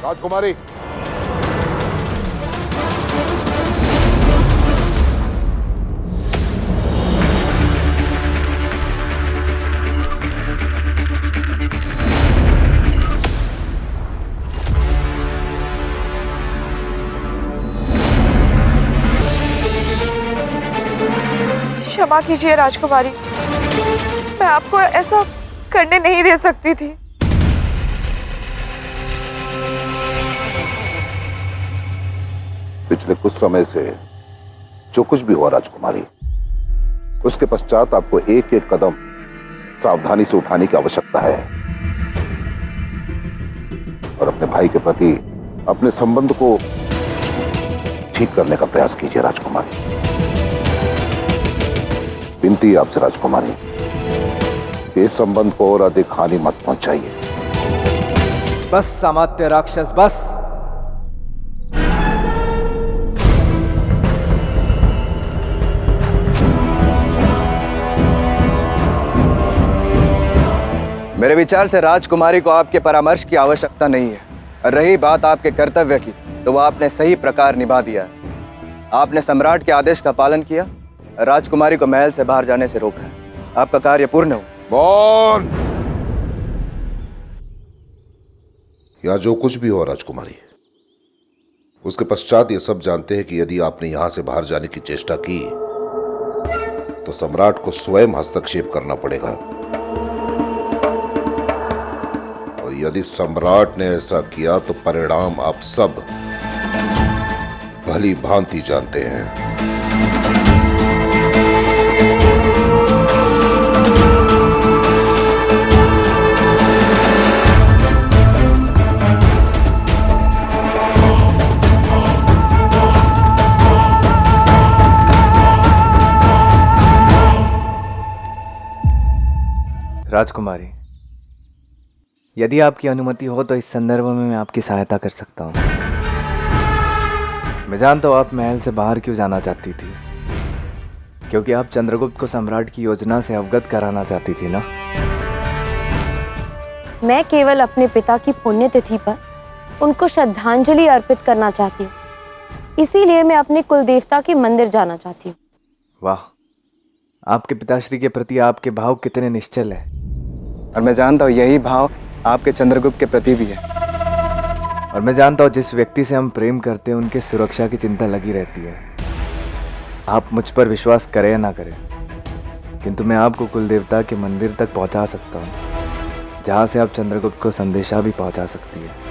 राजकुमारी, क्षमा कीजिए राजकुमारी, मैं आपको ऐसा करने नहीं दे सकती थी। पिछले कुछ समय से जो कुछ भी हुआ राजकुमारी, उसके पश्चात आपको एक एक कदम सावधानी से उठाने की आवश्यकता है और अपने भाई के प्रति अपने संबंध को ठीक करने का प्रयास कीजिए राजकुमारी। विनती है आपसे राजकुमारी कि इस संबंध को और अधिक हानि मत पहुंचाइए। बस अमात्य राक्षस, बस। मेरे विचार से राजकुमारी को आपके परामर्श की आवश्यकता नहीं है। और रही बात आपके कर्तव्य की, तो वह आपने सही प्रकार निभा दिया है। आपने सम्राट के आदेश का पालन किया, राजकुमारी को महल से बाहर जाने से रोका है। आपका कार्य पूर्ण हो। मौन! या जो कुछ भी हो राजकुमारी, उसके पश्चात ये सब जानते हैं कि यदि आपने यहां से बाहर जाने की चेष्टा की तो सम्राट को स्वयं हस्तक्षेप करना पड़ेगा। और यदि सम्राट ने ऐसा किया तो परिणाम आप सब भली भांति जानते हैं। राजकुमारी, यदि आपकी अनुमति हो तो इस संदर्भ में मैं आपकी सहायता कर सकता हूँ। मैं जानता हूँ आप महल से बाहर क्यों जाना चाहती थी, क्योंकि आप चंद्रगुप्त को सम्राट की योजना से अवगत कराना चाहती थी ना। मैं केवल अपने पिता की पुण्यतिथि पर उनको श्रद्धांजलि अर्पित करना चाहती हूँ, इसीलिए मैं अपने कुलदेवता के मंदिर जाना चाहती हूँ। वाह, आपके पिताश्री के प्रति आपके भाव कितने निश्चल है। और मैं जानता हूँ यही भाव आपके चंद्रगुप्त के प्रति भी है। और मैं जानता हूँ जिस व्यक्ति से हम प्रेम करते हैं उनके सुरक्षा की चिंता लगी रहती है। आप मुझ पर विश्वास करें या ना करें, किंतु मैं आपको कुलदेवता के मंदिर तक पहुंचा सकता हूँ, जहाँ से आप चंद्रगुप्त को संदेशा भी पहुंचा सकती है।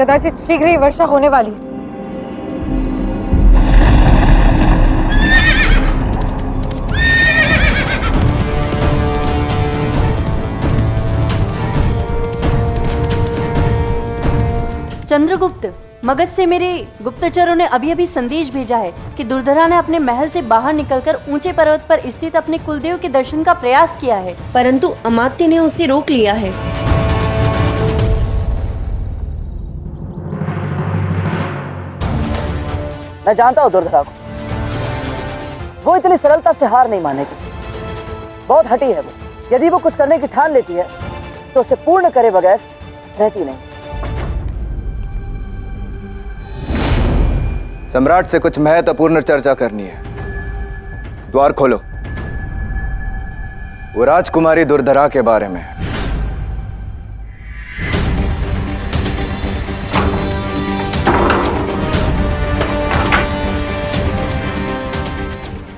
कदाचित शीघ्र ही वर्षा होने वाली है। चंद्रगुप्त, मगध से मेरे गुप्तचरों ने अभी अभी संदेश भेजा है कि दुर्धरा ने अपने महल से बाहर निकलकर ऊंचे पर्वत पर स्थित अपने कुलदेव के दर्शन का प्रयास किया है, परंतु अमात्य ने उसे रोक लिया है। मैं जानता हूँ दुर्धरा को, वो इतनी सरलता से हार नहीं मानेगी। बहुत हठी है वो। यदि वो कुछ करने की ठान लेती है तो उसे पूर्ण करे बगैर रहती नहीं। सम्राट से कुछ महत्वपूर्ण चर्चा करनी है। द्वार खोलो। वो राजकुमारी दुर्धरा के बारे में है।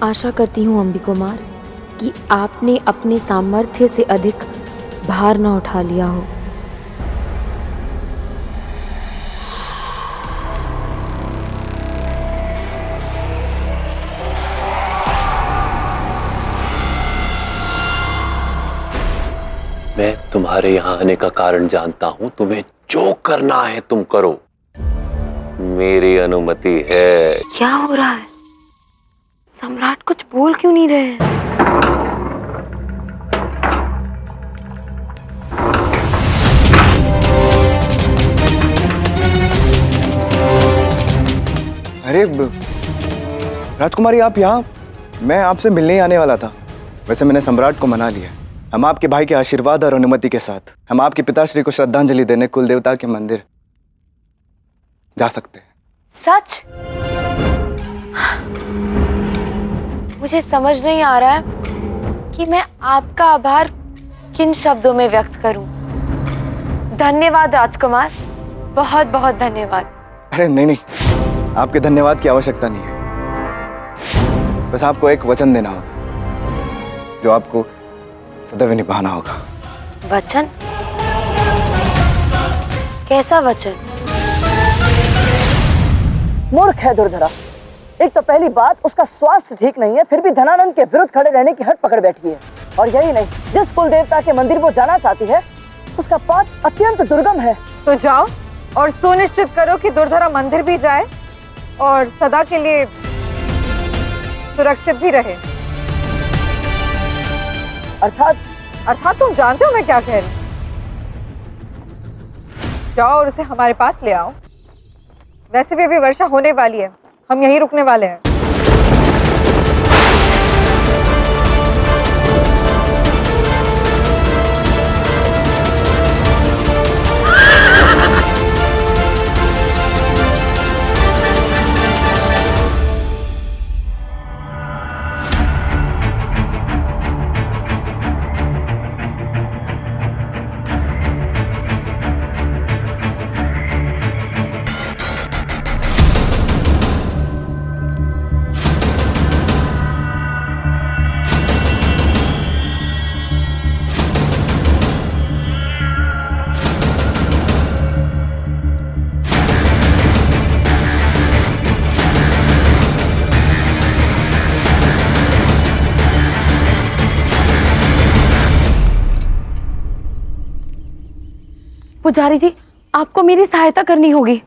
आशा करती हूँ अंबिकुमार कि आपने अपने सामर्थ्य से अधिक भार न उठा लिया हो। मैं तुम्हारे यहाँ आने का कारण जानता हूं। तुम्हें जो करना है तुम करो, मेरी अनुमति है। क्या हो रहा है? सम्राट कुछ बोल क्यों नहीं रहे हैं? ये राजकुमारी आप यहाँ, मैं आपसे मिलने ही आने वाला था। वैसे मैंने सम्राट को मना लिया। हम आपके भाई के आशीर्वाद और अनुमति के साथ हम आपके पिताश्री को श्रद्धांजलि देने कुल देवता के मंदिर जा सकते हैं। सच? मुझे समझ नहीं आ रहा है कि मैं आपका आभार किन शब्दों में व्यक्त करूं। धन्यवाद राजकुमार, बहुत बहुत धन्यवाद। अरे नहीं, आपके धन्यवाद की आवश्यकता नहीं है। बस आपको एक वचन देना होगा जो आपको सदैव निभाना होगा। वचन? कैसा वचन? मूर्ख है दुर्धरा। एक तो पहली बात, उसका स्वास्थ्य ठीक नहीं है, फिर भी धनानंद के विरुद्ध खड़े रहने की हट पकड़ बैठी है। और यही नहीं, जिस कुल देवता के मंदिर वो जाना चाहती है उसका पाथ अत्यंत दुर्गम है। तो जाओ और सुनिश्चित करो कि दुर्धरा मंदिर भी जाए और सदा के लिए सुरक्षित भी रहे। अर्थात तुम जानते हो मैं क्या कह रही हूँ। जाओ और उसे हमारे पास ले आओ। वैसे भी अभी वर्षा होने वाली है, हम यहीं रुकने वाले हैं। पुजारी जी, आपको मेरी सहायता करनी होगी।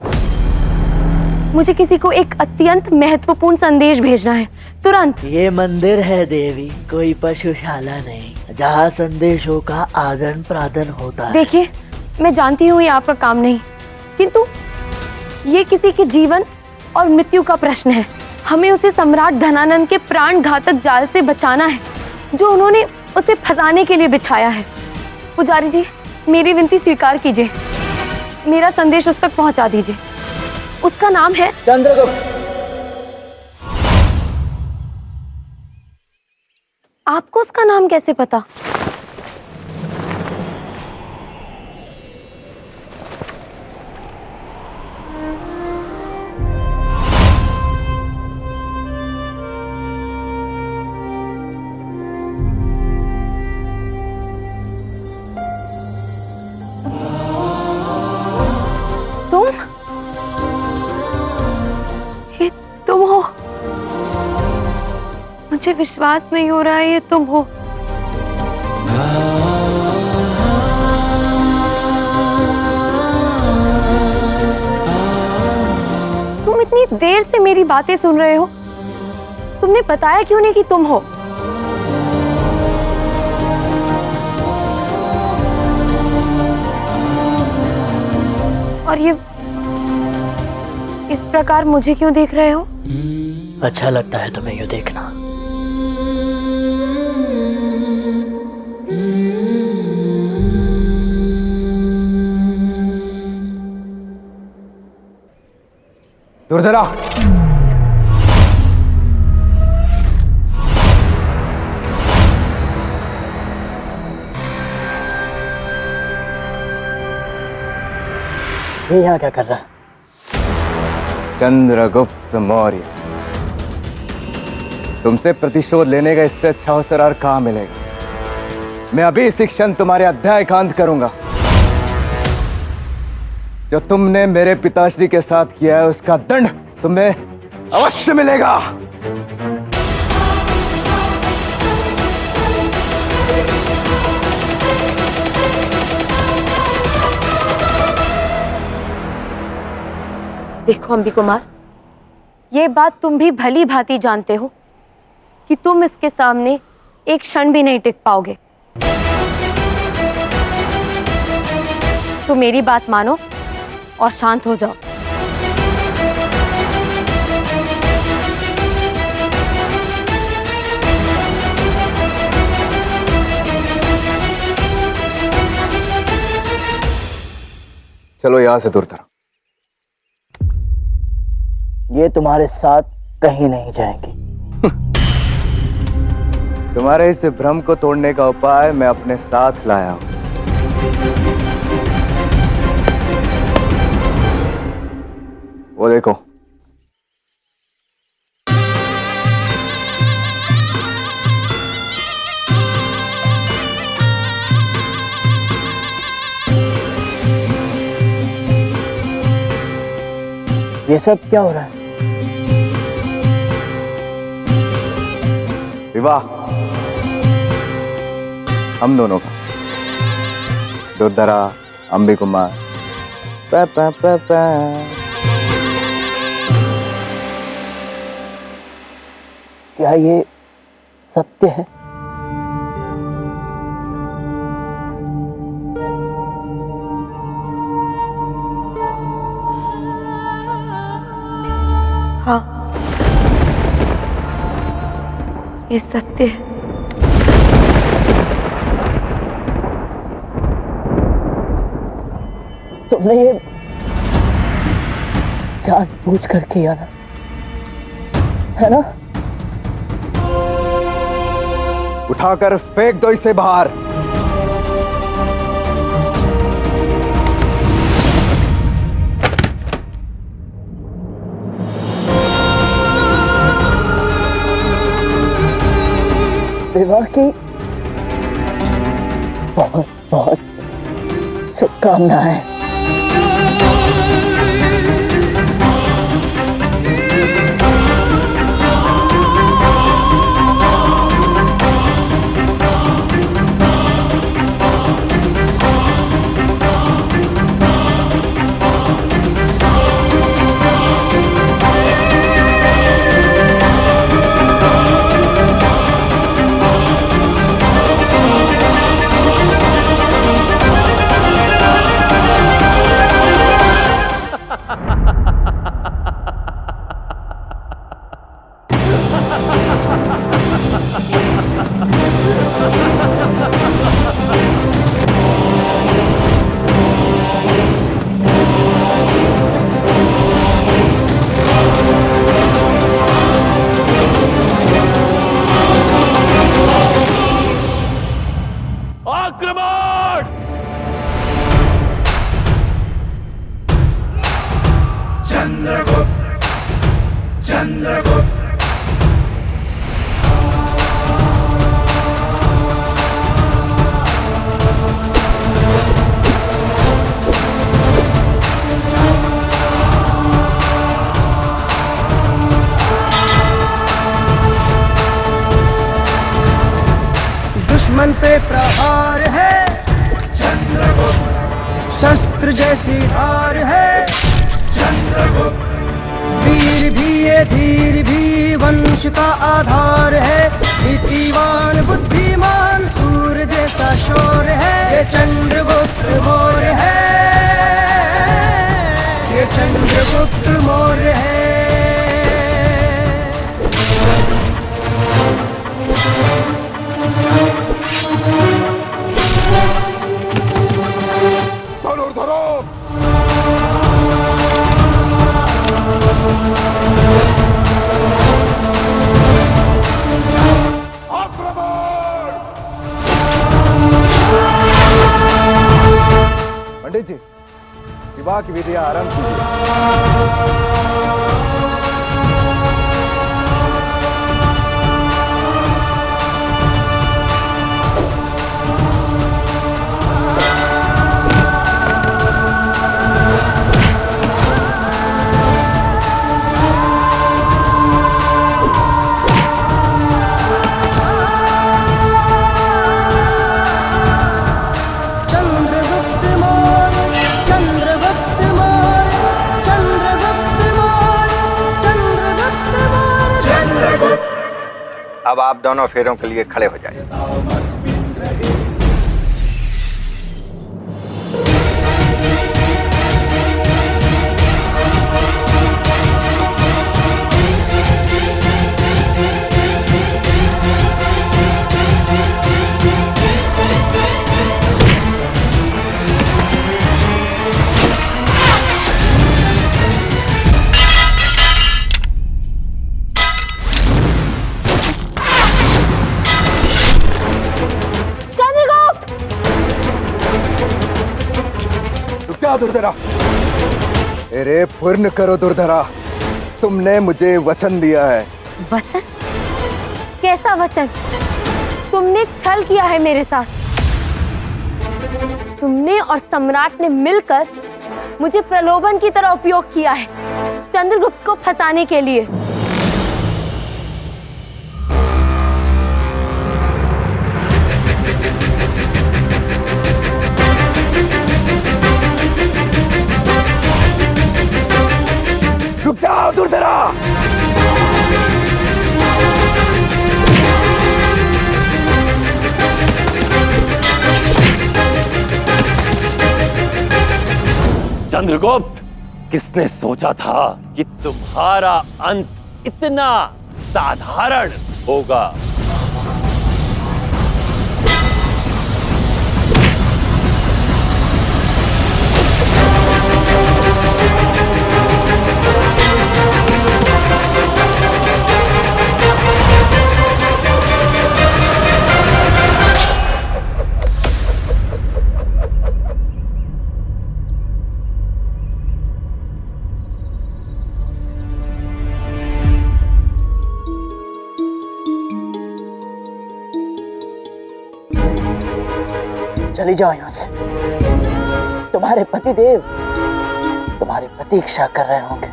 मुझे किसी को एक अत्यंत महत्वपूर्ण संदेश भेजना है, तुरंत। ये मंदिर है देवी, कोई पशुशाला नहीं जहाँ संदेशों का आदान प्रदान होता है। देखिए, मैं जानती हूँ ये आपका काम नहीं, किंतु ये किसी के जीवन और मृत्यु का प्रश्न है। हमें उसे सम्राट धनानंद के प्राण घातक जाल से बचाना है, जो उन्होंने उसे फंसाने के लिए बिछाया है। पुजारी जी, मेरी विनती स्वीकार कीजिए, मेरा संदेश उस तक पहुंचा दीजिए। उसका नाम है चंद्रगुप्त। आपको उसका नाम कैसे पता? तुम हो? मुझे विश्वास नहीं हो रहा है ये तुम हो। तुम इतनी देर से मेरी बातें सुन रहे हो, तुमने बताया क्यों नहीं कि तुम हो? और ये इस प्रकार मुझे क्यों देख रहे हो? अच्छा लगता है तुम्हें यूं देखना। दुर्धरा, ये यहाँ क्या कर रहा है? चंद्रगुप्त मौर्य, तुमसे प्रतिशोध लेने का इससे अच्छा अवसर और कहाँ मिलेगा। मैं अभी इसी क्षण तुम्हारे अध्यायकांत करूंगा। जो तुमने मेरे पिताश्री के साथ किया है उसका दंड तुम्हें अवश्य मिलेगा। देखो अंबी कुमार, ये बात तुम भी भली भांति जानते हो कि तुम इसके सामने एक क्षण भी नहीं टिक पाओगे। तो मेरी बात मानो और शांत हो जाओ। चलो यहाँ से दूर तरह। ये तुम्हारे साथ कहीं नहीं जाएंगी। तुम्हारे इस भ्रम को तोड़ने का उपाय मैं अपने साथ लाया हूं। वो देखो, ये सब क्या हो रहा है? विवाह हम दोनों का, दुर्धरा, अंबी कुमार। पा, पा, पा, पा। क्या ये सत्य है? हाँ, ये सत्य है। तुमने ये जानबूझ कर किया ना, है ना? उठाकर फेंक दो इसे बाहर। विवाह की बहुत बहुत शुभकामनाएं। दुश्मन पे प्रहार है चंद्रगुप्त, शस्त्र जैसी धार है चंद्रगुप्त। वीर भी ये धीर भी वंश का आधार है, नीतिवान बुद्धिमान सूर्य जैसा शौर्य है। ये चंद्रगुप्त मौर्य है, ये चंद्रगुप्त मौर्य है। पंडित जी, विवाह की विधियां आरंभ कीजिए। अब आप दोनों फेरों के लिए खड़े हो जाइए। जा दुर्धरा। अरे पूर्ण करो दुर्धरा, तुमने मुझे वचन दिया है। वचन? कैसा वचन? तुमने छल किया है मेरे साथ। तुमने और सम्राट ने मिलकर मुझे प्रलोभन की तरह उपयोग किया है, चंद्रगुप्त को फंसाने के लिए। रुक जाओ दुर्धरा। चंद्रगुप्त, किसने सोचा था कि तुम्हारा अंत इतना साधारण होगा? चली जाओ यहाँ से। तुम्हारे पतिदेव तुम्हारी प्रतीक्षा कर रहे होंगे।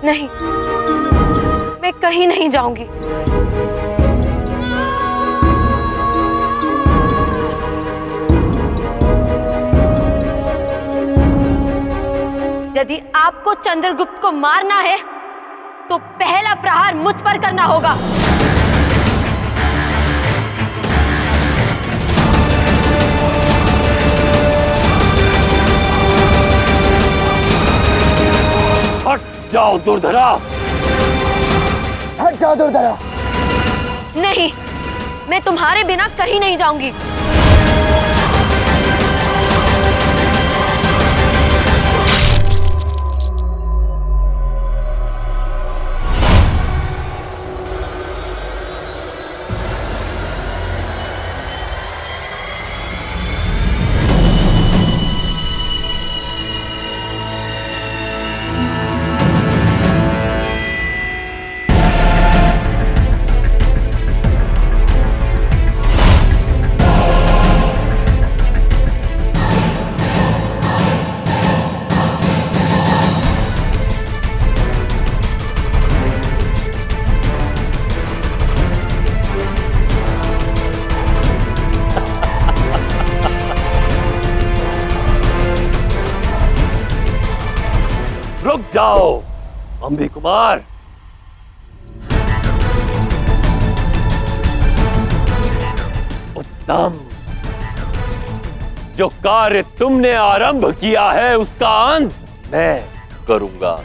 नहीं, मैं कहीं नहीं जाऊंगी। यदि आपको चंद्रगुप्त को मारना है तो पहला प्रहार मुझ पर करना होगा। हट जाओ दुर्धरा। हट जाओ दुर्धरा। नहीं, मैं तुम्हारे बिना कहीं नहीं जाऊंगी। रुक जाओ अम्बी कुमार। उत्तम, जो कार्य तुमने आरंभ किया है उसका अंत मैं करूंगा।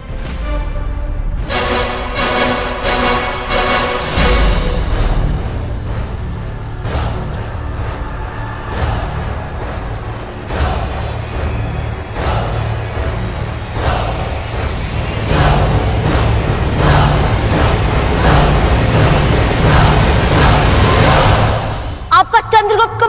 आपका चंद्रगुप्त